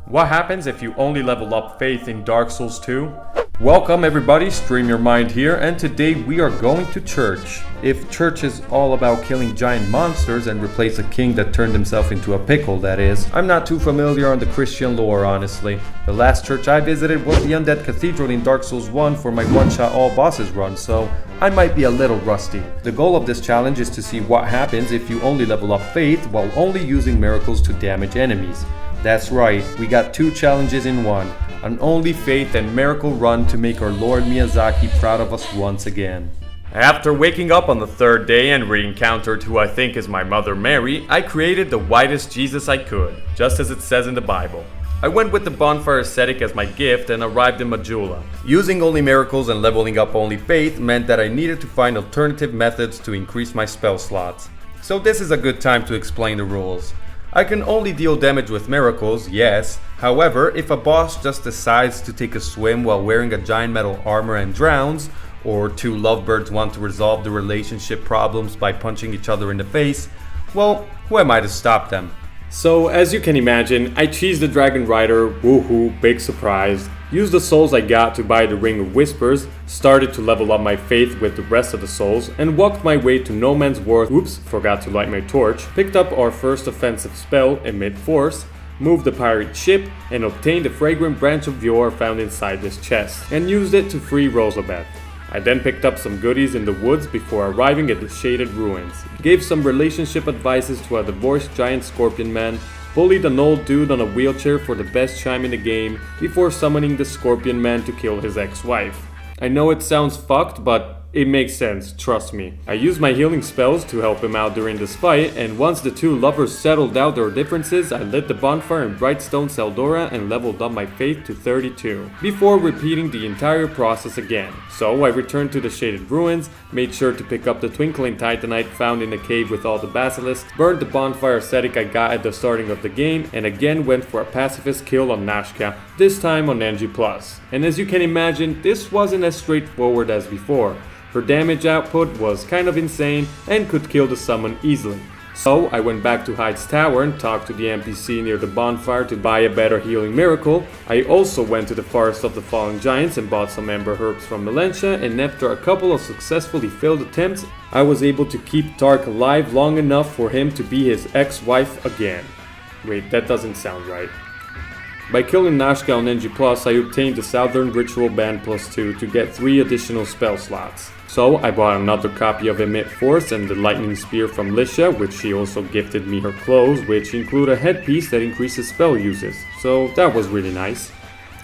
What happens if you only level up faith in Dark Souls 2? Welcome everybody, Stream Your Mind here, and today we are going to church. If church is all about killing giant monsters and replace a king that turned himself into a pickle, that is, I'm not too familiar on the Christian lore, honestly. The last church I visited was the Undead Cathedral in Dark Souls 1 for my one-shot all bosses run, so I might be a little rusty. The goal of this challenge is to see what happens if you only level up faith while only using miracles to damage enemies. That's right, we got two challenges in one. An only faith and miracle run to make our Lord Miyazaki proud of us once again. After waking up on the third day and re-encountered who I think is my mother Mary, I created the whitest Jesus I could, just as it says in the Bible. I went with the bonfire ascetic as my gift and arrived in Majula. Using only miracles and leveling up only faith meant that I needed to find alternative methods to increase my spell slots. So this is a good time to explain the rules. I can only deal damage with miracles, yes. However, if a boss just decides to take a swim while wearing a giant metal armor and drowns, or two lovebirds want to resolve the relationship problems by punching each other in the face, well, who am I to stop them? So, as you can imagine, I cheesed the Dragonrider, woohoo, big surprise, used the souls I got to buy the Ring of Whispers, started to level up my faith with the rest of the souls, and walked my way to No Man's Worth, oops, forgot to light my torch, picked up our first offensive spell, Emit Force, moved the pirate ship, and obtained the fragrant branch of Vior found inside this chest, and used it to free Rosabeth. I then picked up some goodies in the woods before arriving at the Shaded Ruins, gave some relationship advices to a divorced giant scorpion man, bullied an old dude on a wheelchair for the best chime in the game before summoning the scorpion man to kill his ex-wife. I know it sounds fucked, but it makes sense, trust me. I used my healing spells to help him out during this fight, and once the two lovers settled out their differences, I lit the bonfire in Brightstone Seldora and leveled up my faith to 32, before repeating the entire process again. So I returned to the Shaded Ruins, made sure to pick up the Twinkling Titanite found in the cave with all the basilisks, burned the bonfire ascetic I got at the starting of the game, and again went for a pacifist kill on Nashka, this time on NG+. And as you can imagine, this wasn't as straightforward as before. Her damage output was kind of insane and could kill the summon easily. So I went back to Hyde's Tower and talked to the NPC near the bonfire to buy a better healing miracle. I also went to the Forest of the Fallen Giants and bought some Ember Herbs from Melentia, and after a couple of successfully failed attempts, I was able to keep Tark alive long enough for him to be his ex-wife again. Wait, that doesn't sound right. By killing Nashka on NG+, I obtained the Southern Ritual Band +2 to get 3 additional spell slots. So I bought another copy of Emit Force and the Lightning Spear from Lisha, which she also gifted me her clothes, which include a headpiece that increases spell uses, so that was really nice.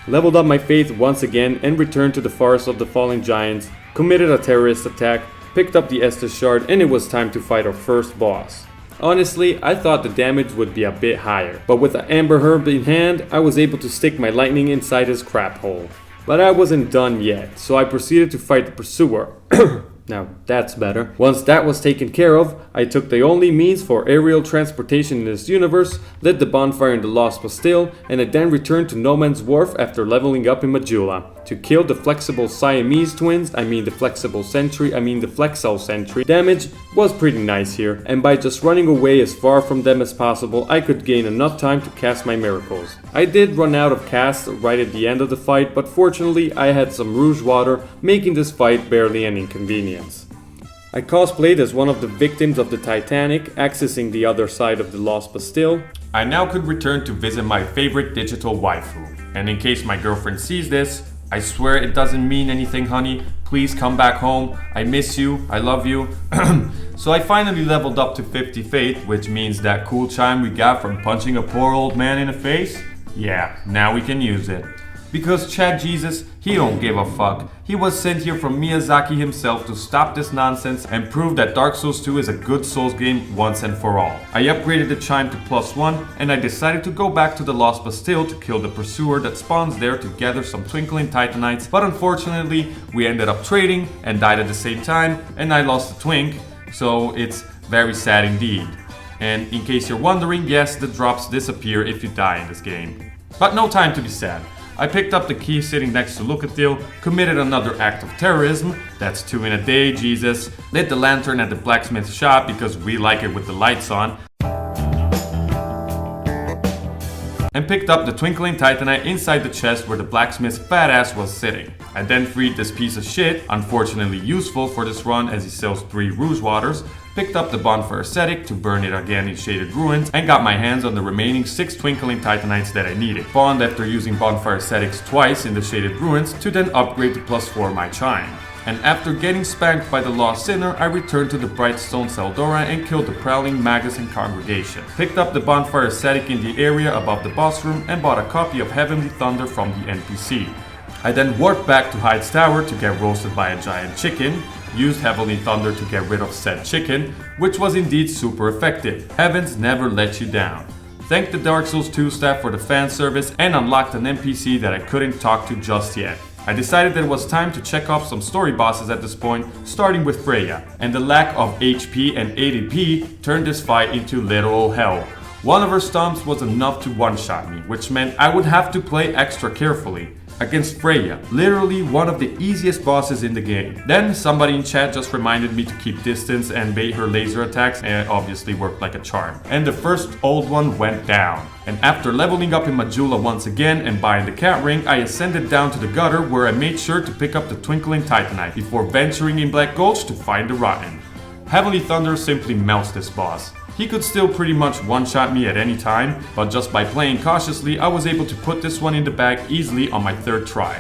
Leveled up my faith once again and returned to the Forest of the Fallen Giants, committed a terrorist attack, picked up the Estus Shard, and it was time to fight our first boss. Honestly, I thought the damage would be a bit higher, but with an Amber Herb in hand, I was able to stick my lightning inside his crap hole. But I wasn't done yet, so I proceeded to fight the Pursuer. Now that's better. Once that was taken care of, I took the only means for aerial transportation in this universe, lit the bonfire in the Lost Bastille, and I then returned to No Man's Wharf after leveling up in Majula. To kill the flexible Siamese twins, the Flexile Sentry, damage was pretty nice here, and by just running away as far from them as possible, I could gain enough time to cast my miracles. I did run out of casts right at the end of the fight, but fortunately I had some Rouge water, making this fight barely an inconvenience. I cosplayed as one of the victims of the Titanic, accessing the other side of the Lost Bastille. I now could return to visit my favorite digital waifu. And in case my girlfriend sees this, I swear it doesn't mean anything, honey. Please come back home. I miss you. I love you. So I finally leveled up to 50 faith, which means that cool chime we got from punching a poor old man in the face? Yeah, now we can use it. Because Chad Jesus, he don't give a fuck. He was sent here from Miyazaki himself to stop this nonsense and prove that Dark Souls 2 is a good Souls game once and for all. I upgraded the chime to +1 and I decided to go back to the Lost Bastille to kill the Pursuer that spawns there to gather some Twinkling Titanites, but unfortunately we ended up trading and died at the same time and I lost the Twink, so it's very sad indeed. And in case you're wondering, yes, the drops disappear if you die in this game. But no time to be sad. I picked up the key sitting next to Lucatil, committed another act of terrorism, that's 2 in a day, Jesus, lit the lantern at the blacksmith shop because we like it with the lights on, and picked up the Twinkling Titanite inside the chest where the blacksmith's fat ass was sitting. I then freed this piece of shit, unfortunately useful for this run as he sells 3 Rouge Waters, picked up the Bonfire Ascetic to burn it again in Shaded Ruins, and got my hands on the remaining 6 Twinkling Titanites that I needed. Spawned after using Bonfire Ascetics twice in the Shaded Ruins to then upgrade to +4 my Chime. And after getting spanked by the Lost Sinner, I returned to the Brightstone Seldora and killed the Prowling Magus and Congregation. Picked up the Bonfire Ascetic in the area above the boss room and bought a copy of Heavenly Thunder from the NPC. I then warped back to Hyde's Tower to get roasted by a giant chicken, used Heavenly Thunder to get rid of said chicken, which was indeed super effective. Heavens never let you down. Thanked the Dark Souls 2 staff for the fan service and unlocked an NPC that I couldn't talk to just yet. I decided that it was time to check off some story bosses at this point, starting with Freya, and the lack of HP and ADP turned this fight into literal hell. One of her stomps was enough to one-shot me, which meant I would have to play extra carefully. Against Freya, literally one of the easiest bosses in the game. Then somebody in chat just reminded me to keep distance and bait her laser attacks, and it obviously worked like a charm. And the first old one went down. And after leveling up in Majula once again and buying the cat ring, I ascended down to the gutter where I made sure to pick up the Twinkling Titanite before venturing in Black Gulch to find the Rotten. Heavenly Thunder simply melts this boss. He could still pretty much one-shot me at any time, but just by playing cautiously, I was able to put this one in the bag easily on my 3rd try.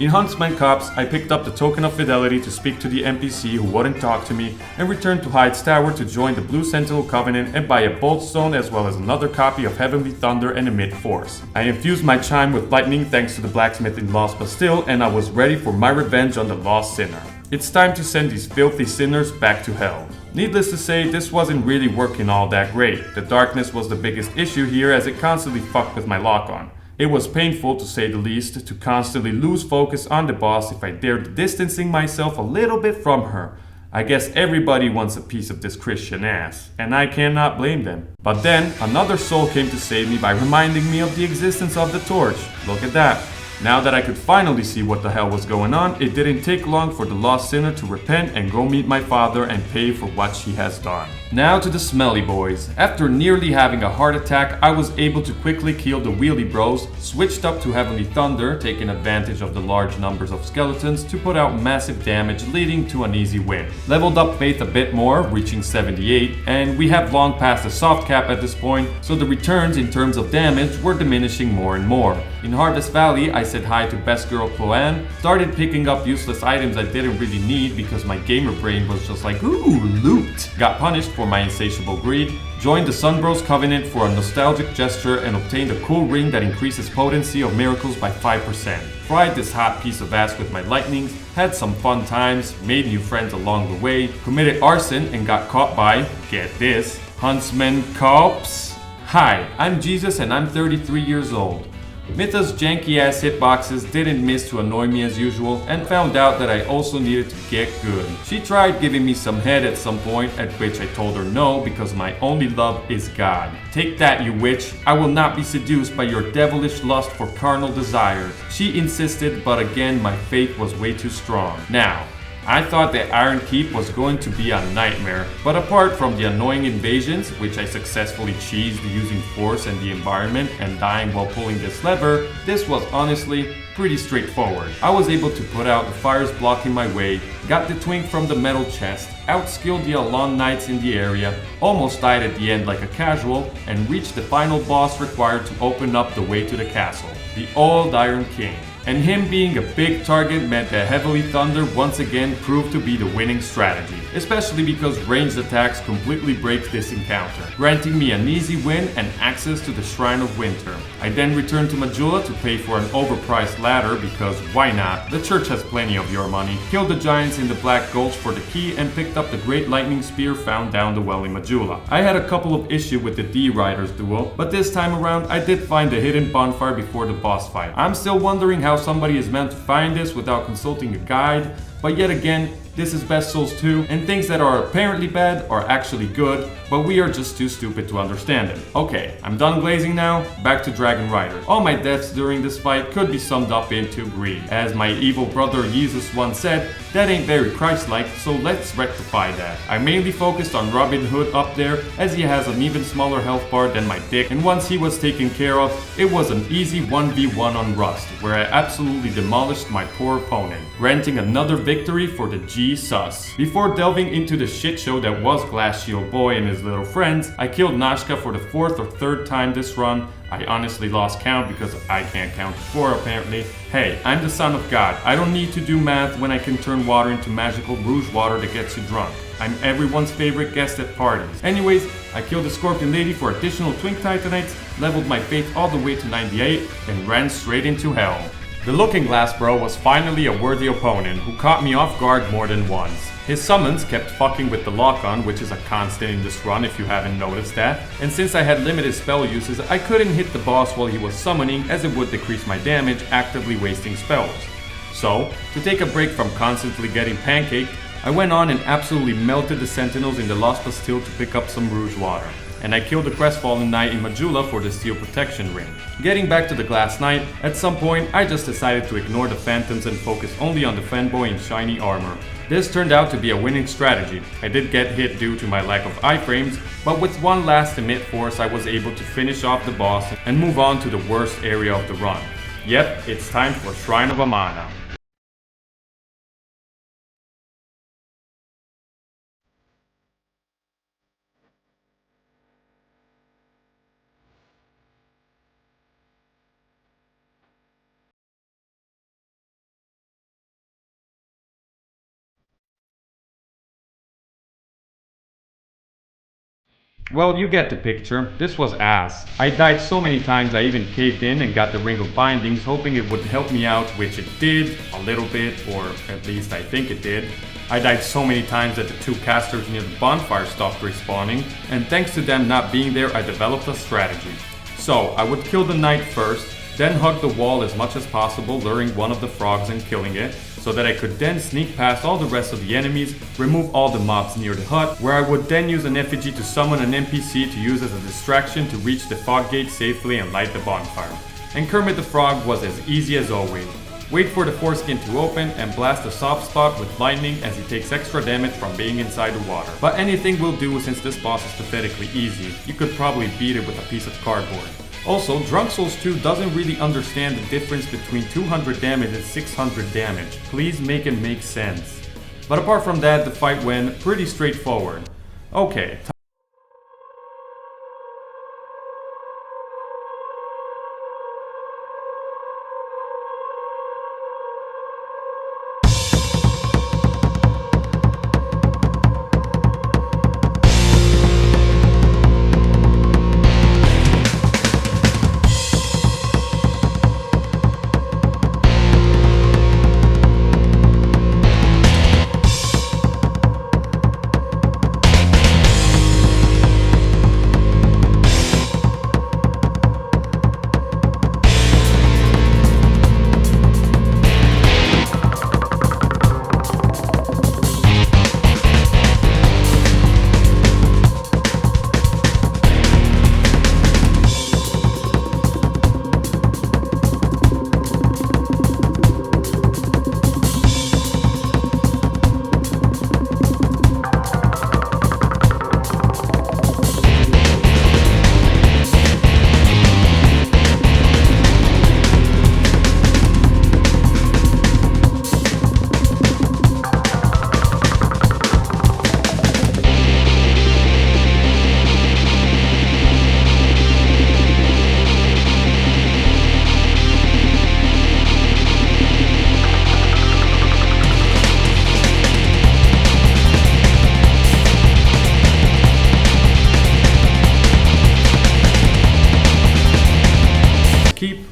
In Huntsman Cops, I picked up the Token of Fidelity to speak to the NPC who wouldn't talk to me, and returned to Hyde's Tower to join the Blue Sentinel Covenant and buy a Bolt Stone as well as another copy of Heavenly Thunder and a Mid-Force. I infused my Chime with lightning thanks to the blacksmith in Lost Bastille, and I was ready for my revenge on the Lost Sinner. It's time to send these filthy sinners back to hell. Needless to say, this wasn't really working all that great. The darkness was the biggest issue here as it constantly fucked with my lock-on. It was painful to say the least to constantly lose focus on the boss if I dared distancing myself a little bit from her. I guess everybody wants a piece of this Christian ass, and I cannot blame them. But then, another soul came to save me by reminding me of the existence of the torch. Look at that. Now that I could finally see what the hell was going on, it didn't take long for the Lost Sinner to repent and go meet my father and pay for what she has done. Now to the Smelly Boys. After nearly having a heart attack, I was able to quickly kill the Wheelie Bros, switched up to Heavenly Thunder, taking advantage of the large numbers of skeletons to put out massive damage, leading to an easy win. Leveled up Faith a bit more, reaching 78, and we have long passed the soft cap at this point, so the returns in terms of damage were diminishing more and more. In Harvest Valley, I said hi to Best Girl Chloanne, started picking up useless items I didn't really need because my gamer brain was just like, ooh, loot! Got punished for my insatiable greed, joined the Sunbros Covenant for a nostalgic gesture and obtained a cool ring that increases potency of miracles by 5%. Fried this hot piece of ass with my lightnings, had some fun times, made new friends along the way, committed arson and got caught by, get this, Huntsman Cops. Hi, I'm Jesus and I'm 33 years old. Mytha's janky ass hitboxes didn't miss to annoy me as usual, and found out that I also needed to get good. She tried giving me some head at some point, at which I told her no because my only love is God. Take that, you witch. I will not be seduced by your devilish lust for carnal desires. She insisted, but again my faith was way too strong. Now, I thought that Iron Keep was going to be a nightmare, but apart from the annoying invasions, which I successfully cheesed using force and the environment and dying while pulling this lever, this was honestly pretty straightforward. I was able to put out the fires blocking my way, got the twink from the metal chest, outskilled the Alon Knights in the area, almost died at the end like a casual, and reached the final boss required to open up the way to the castle, the Old Iron King. And him being a big target meant that Heavenly Thunder once again proved to be the winning strategy, especially because ranged attacks completely break this encounter, granting me an easy win and access to the Shrine of Winter. I then returned to Majula to pay for an overpriced ladder because why not? The church has plenty of your money, killed the giants in the Black Gulch for the key and picked up the Great Lightning Spear found down the well in Majula. I had a couple of issues with the D-Riders duel, but this time around I did find the hidden bonfire before the boss fight. I'm still wondering how somebody is meant to find this without consulting a guide, But yet again, this is Best Souls 2, and things that are apparently bad are actually good, but we are just too stupid to understand them. Okay, I'm done glazing now, back to Dragonrider. All my deaths during this fight could be summed up into greed. As my evil brother Jesus once said, that ain't very Christ-like, so let's rectify that. I mainly focused on Robin Hood up there, as he has an even smaller health bar than my dick, and once he was taken care of, it was an easy 1v1 on Rust, where I absolutely demolished my poor opponent, granting another victory for the G-Sus. Before delving into the shit show that was Glass Shield Boy and his little friends, I killed Nashka for the 4th or 3rd time this run. I honestly lost count because I can't count to 4 apparently. Hey, I'm the son of God. I don't need to do math when I can turn water into magical rouge water that gets you drunk. I'm everyone's favorite guest at parties. Anyways, I killed the Scorpion Lady for additional Twink Titanites, leveled my faith all the way to 98, and ran straight into hell. The Looking Glass Bro was finally a worthy opponent who caught me off guard more than once. His summons kept fucking with the lock-on, which is a constant in this run if you haven't noticed that, and since I had limited spell uses, I couldn't hit the boss while he was summoning as it would decrease my damage actively wasting spells. So, to take a break from constantly getting pancaked, I went on and absolutely melted the sentinels in the Lost Bastille to pick up some rouge water. And I killed the Crestfallen Knight in Majula for the Steel Protection Ring. Getting back to the Glass Knight, at some point I just decided to ignore the phantoms and focus only on the fanboy in shiny armor. This turned out to be a winning strategy. I did get hit due to my lack of iframes, but with one last emit force I was able to finish off the boss and move on to the worst area of the run. Yep, it's time for Shrine of Amana. Well, you get the picture. This was ass. I died so many times I even caved in and got the Ring of Bindings, hoping it would help me out, which it did, a little bit, or at least I think it did. I died so many times that the 2 casters near the bonfire stopped respawning, and thanks to them not being there, I developed a strategy. So, I would kill the knight first, then hug the wall as much as possible, luring one of the frogs and killing it, so that I could then sneak past all the rest of the enemies, remove all the mobs near the hut, where I would then use an effigy to summon an NPC to use as a distraction to reach the fog gate safely and light the bonfire. And Kermit the Frog was as easy as always. Wait for the foreskin to open and blast a soft spot with lightning as he takes extra damage from being inside the water. But anything will do since this boss is pathetically easy. You could probably beat it with a piece of cardboard. Also, Drunk Souls 2 doesn't really understand the difference between 200 damage and 600 damage. Please make it make sense. But apart from that, the fight went pretty straightforward. Okay.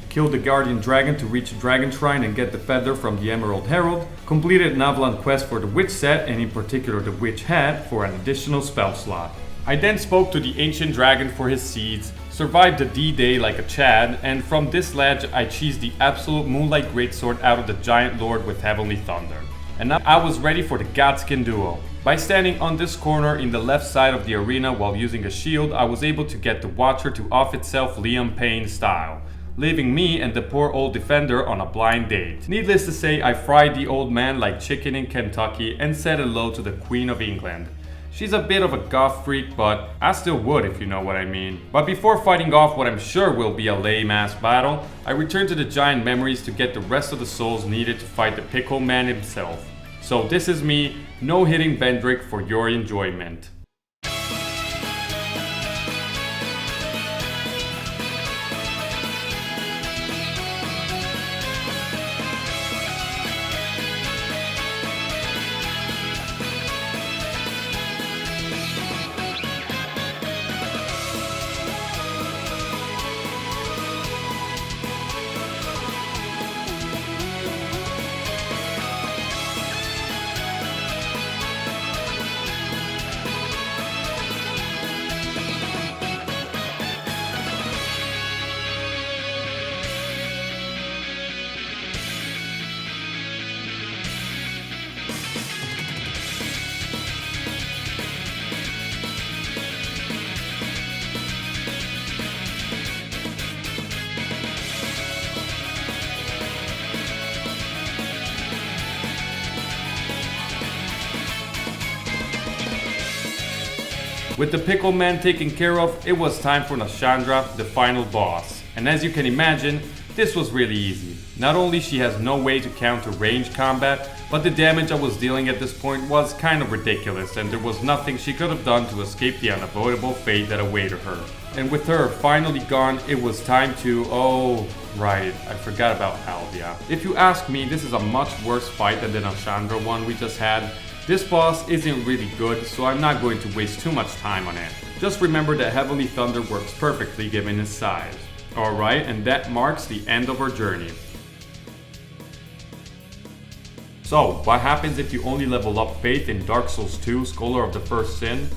Killed the Guardian Dragon to reach Dragon Shrine and get the feather from the Emerald Herald, completed an Avalon quest for the Witch set and in particular the Witch Hat for an additional spell slot. I then spoke to the Ancient Dragon for his seeds, survived the D-Day like a Chad, and from this ledge I cheesed the absolute Moonlight Greatsword out of the Giant Lord with Heavenly Thunder. And now I was ready for the Godskin duo. By standing on this corner in the left side of the arena while using a shield, I was able to get the Watcher to off itself Liam Payne style, leaving me and the poor old defender on a blind date. Needless to say, I fried the old man like chicken in Kentucky and said hello to the Queen of England. She's a bit of a goth freak, but I still would if you know what I mean. But before fighting off what I'm sure will be a lame-ass battle, I returned to the giant memories to get the rest of the souls needed to fight the Pickle Man himself. So this is me, no-hitting Vendrick for your enjoyment. With the Pickle Man taken care of, it was time for Nashandra, the final boss. And as you can imagine, this was really easy. Not only she has no way to counter range combat, but the damage I was dealing at this point was kind of ridiculous and there was nothing she could have done to escape the unavoidable fate that awaited her. And with her finally gone, it was time to... oh, right, I forgot about Alvia. If you ask me, this is a much worse fight than the Nashandra one we just had. This boss isn't really good, so I'm not going to waste too much time on it. Just remember that Heavenly Thunder works perfectly given his size. Alright, and that marks the end of our journey. So, what happens if you only level up Faith in Dark Souls 2 Scholar of the First Sin?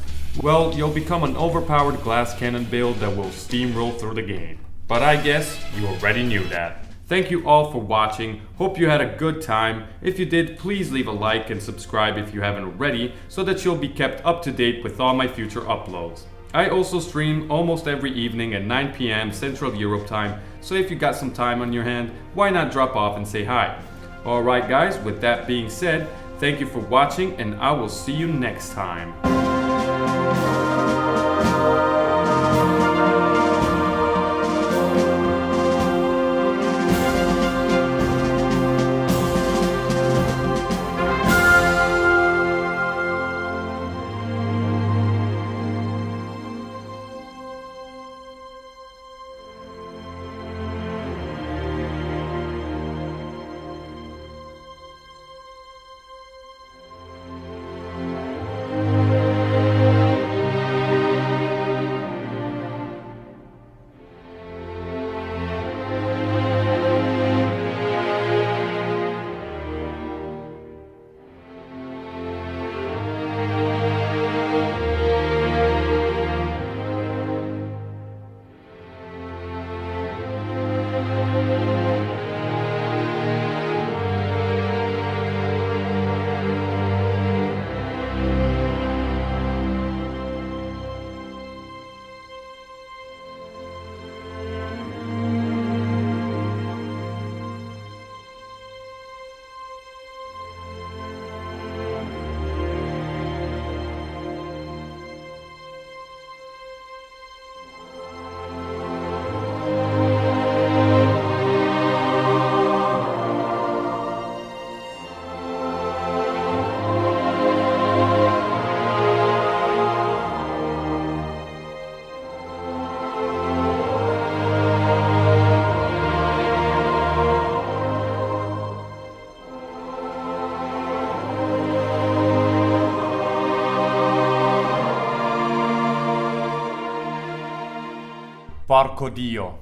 Well, you'll become an overpowered glass cannon build that will steamroll through the game. But I guess you already knew that. Thank you all for watching, hope you had a good time. If you did, please leave a like and subscribe if you haven't already, so that you'll be kept up to date with all my future uploads. I also stream almost every evening at 9 PM Central Europe time, so if you got some time on your hand, why not drop off and say hi? Alright guys, with that being said, thank you for watching and I will see you next time. Porco Dio.